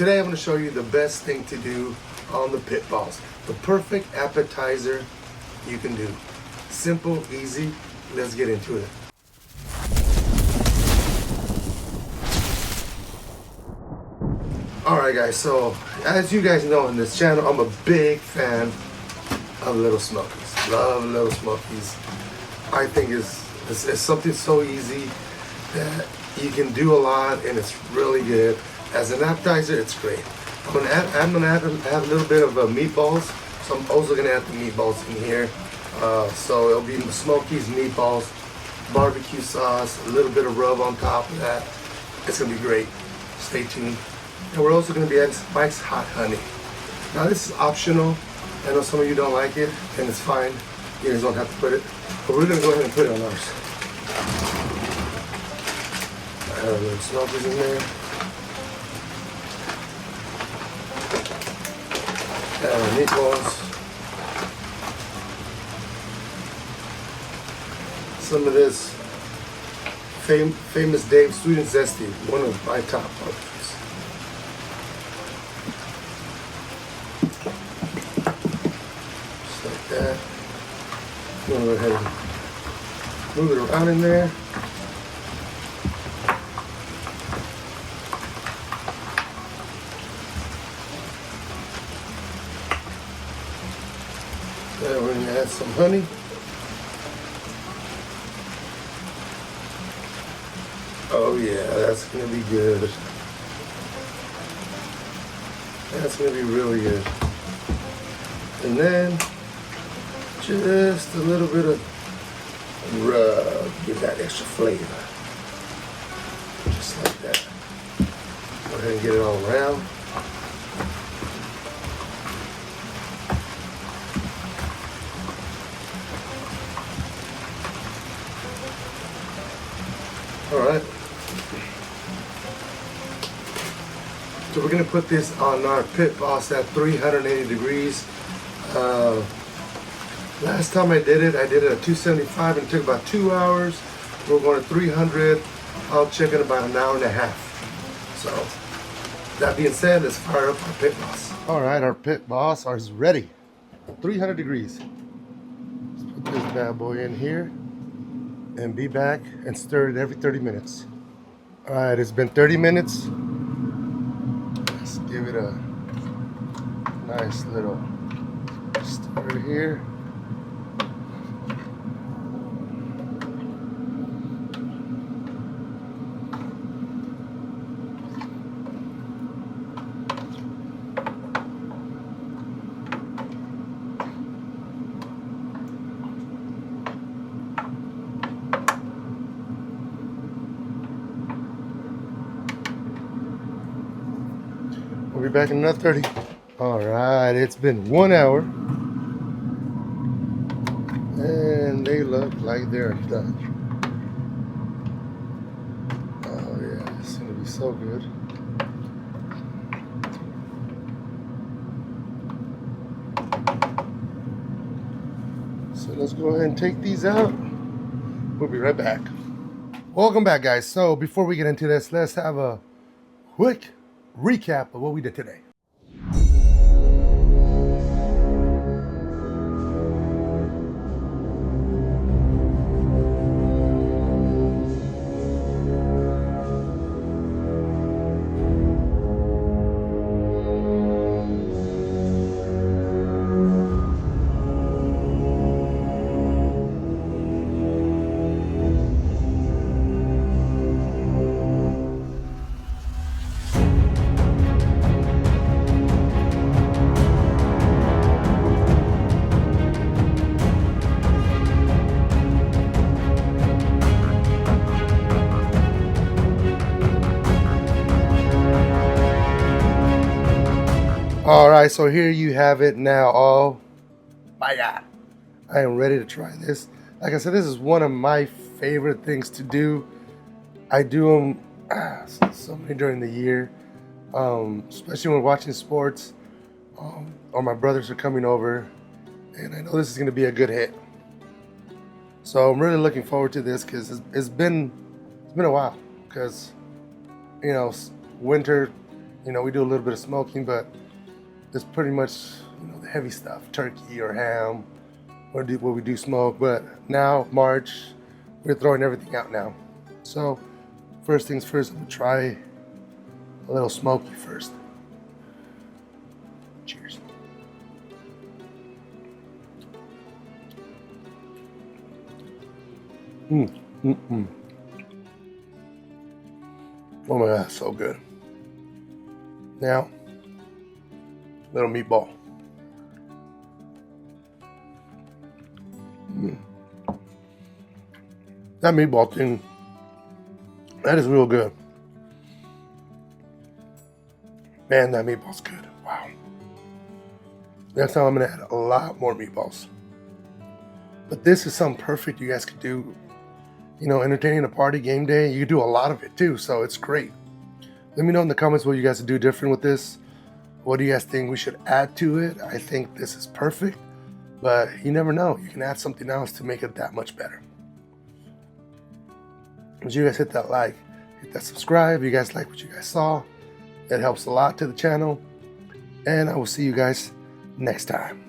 Today I'm going to show you the best thing to do on the pit balls. The perfect appetizer you can do. Simple, easy. Let's get into it. Alright guys, so as you guys know in this channel, I'm a big fan of Little Smokies. Love Little Smokies. I think it's something so easy that you can do a lot and it's really good. As an appetizer, it's great. I'm gonna add a little bit of meatballs, so I'm also gonna add the meatballs in here. So it'll be the Smokies, meatballs, barbecue sauce, a little bit of rub on top of that. It's gonna be great. Stay tuned. And we're also gonna be adding Mike's Hot Honey. Now this is optional. I know some of you don't like it, and it's fine. You guys don't have to put it, but we're gonna go ahead and put it on ours. Add a little Smokies in there. Meatballs. Some of this famous Dave Sweet and Zesty, one of my top barbecues. Just like that. I'm gonna go ahead and move it around in there. Then we're gonna add some honey. Oh yeah, that's gonna be good. That's gonna be really good. And then just a little bit of rub, give that extra flavor. Just like that. Go ahead and get it all around. All right. So we're gonna put this on our pit boss at 380 degrees. Last time I did it at 275 and it took about 2 hours. We're going to 300. I'll check in about an hour and a half. So that being said, let's fire up our pit boss. All right, our pit boss is ready. 300 degrees. Let's put this bad boy in here and be back and stir it every 30 minutes. All right, it's been 30 minutes. Let's give it a nice little stir here. We'll be back in another 30. All right, it's been 1 hour. And they look like they're done. Oh yeah, it's gonna be so good. So let's go ahead and take these out. We'll be right back. Welcome back, guys. So before we get into this, let's have a quick recap of what we did today. All right, so here you have it now. Oh my God, I am ready to try this. Like I said, this is one of my favorite things to do. I do them so many during the year, especially when watching sports, or my brothers are coming over, and I know this is going to be a good hit. So I'm really looking forward to this because it's been a while, because you know, winter You know, we do a little bit of smoking, but it's pretty much, you know, the heavy stuff, turkey or ham, or what we do smoke. But now, March, we're throwing everything out now. So first things first, I'm gonna try a little smoky first. Cheers. Oh my God, so good. Now, little meatball. That meatball thing, that is real good. Man, that meatball's good. Wow. Next time I'm gonna add a lot more meatballs. But this is something perfect you guys could do. You know, entertaining a party, game day, you could do a lot of it too, so it's great. Let me know in the comments what you guys would do different with this. What do you guys think we should add to it? I think this is perfect, but you never know. You can add something else to make it that much better. As you guys hit that like, hit that subscribe. You guys like what you guys saw. It helps a lot to the channel. And I will see you guys next time.